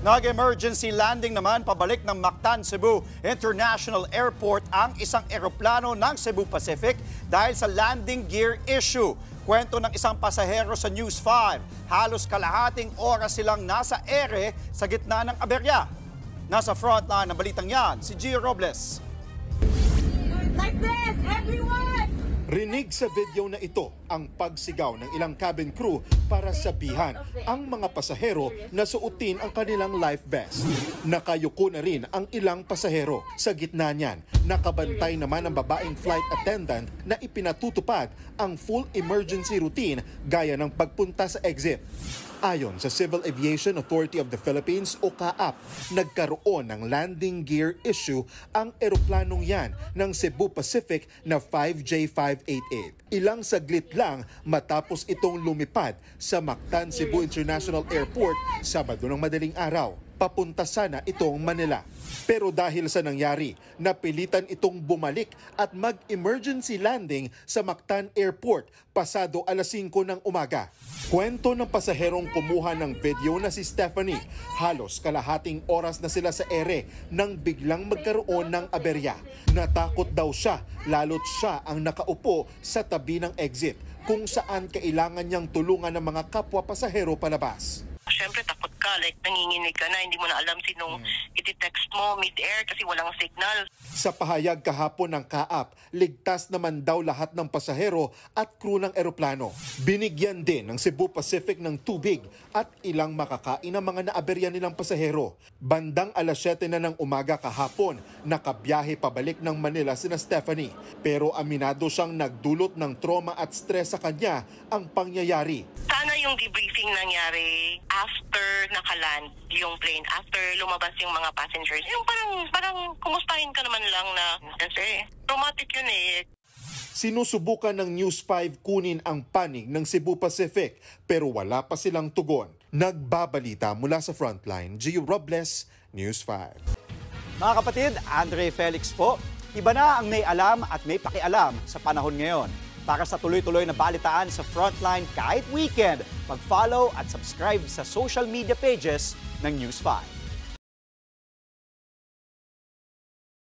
Nag-emergency landing naman pabalik ng Mactan, Cebu International Airport ang isang eroplano ng Cebu Pacific dahil sa landing gear issue. Kwento ng isang pasahero sa News 5, halos kalahating oras silang nasa ere sa gitna ng aberya. Nasa frontline ng balitang yan, si Gio Robles. Like this, everyone! Rinig sa video na ito ang pagsigaw ng ilang cabin crew para sabihan ang mga pasahero na suotin ang kanilang life vest. Nakayuko na rin ang ilang pasahero. Sa gitna niyan, nakabantay naman ang babaeng flight attendant na ipinatutupad ang full emergency routine gaya ng pagpunta sa exit. Ayon sa Civil Aviation Authority of the Philippines o CAAP, nagkaroon ng landing gear issue ang eroplanong yan ng Cebu Pacific na 5J588. Ilang saglit lang matapos itong lumipad sa Mactan Cebu International Airport Sabado ng madaling araw. Papunta sana itong Manila. Pero dahil sa nangyari, napilitan itong bumalik at mag-emergency landing sa Mactan Airport pasado alas 5 ng umaga. Kwento ng pasaherong kumuha ng video na si Stephanie, halos kalahating oras na sila sa ere nang biglang magkaroon ng aberya. Natakot daw siya, lalo't siya ang nakaupo sa tabi ng exit kung saan kailangan niyang tulungan ng mga kapwa pasahero palabas. Siyempre takot ka, like nanginginig ka na, hindi mo na alam sinong iti-text mo mid-air kasi walang signal. Sa pahayag kahapon ng CAAP, ligtas naman daw lahat ng pasahero at crew ng eroplano. Binigyan din ng Cebu Pacific ng tubig at ilang makakain ng mga naaberya nilang pasahero. Bandang alas 7 na ng umaga kahapon, nakabiyahe pabalik ng Manila sina Stephanie. Pero aminado siyang nagdulot ng trauma at stress sa kanya ang pangyayari. Sana yung debriefing nangyari after nakaland yung plane, after lumabas yung mga passengers. Yung parang kumustahin ka naman lang na, kasi traumatic yun eh. Sinusubukan ng News 5 kunin ang panig ng Cebu Pacific pero wala pa silang tugon. Nagbabalita mula sa frontline, Gio Robles, News 5. Mga kapatid, Andre Felix po. Iba na ang may alam at may pakialam sa panahon ngayon. Para sa tuloy-tuloy na balitaan sa Frontline kahit weekend, mag-follow at subscribe sa social media pages ng News 5.